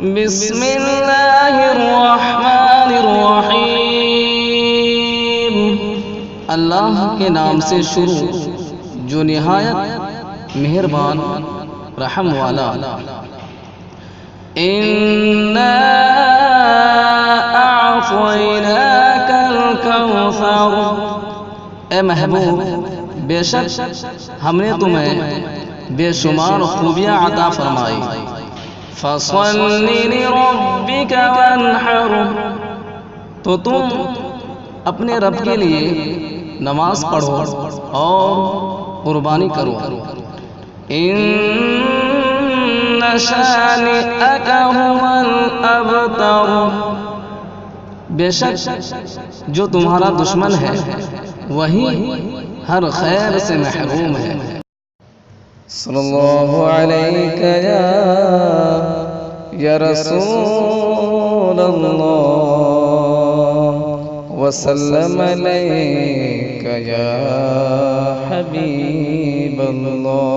بسم اللہ الرحمن الرحیم، اللہ کے نام سے شروع جو نہایت مہربان رحم والا۔ اِنَّا أَعْطَيْنَاكَ الْكَوْثَرَ، اے محبوب بے شک ہم نے تمہیں بے شمار خوبیاں عطا فرمائی۔ فَصَلِّ لِرَبِّكَ وَانْحَرْ، تو تم اپنے رب کے لیے نماز پڑھو اور قربانی کرو۔ إِنَّ شَانِئَكَ هُوَ الْأَبْتَرُ، بے شک جو تمہارا دشمن ہے وہی ہر خیر سے محروم ہے۔ صلی اللہ علیک یا رسول اللہ، وسلم علیک یا حبیب اللہ۔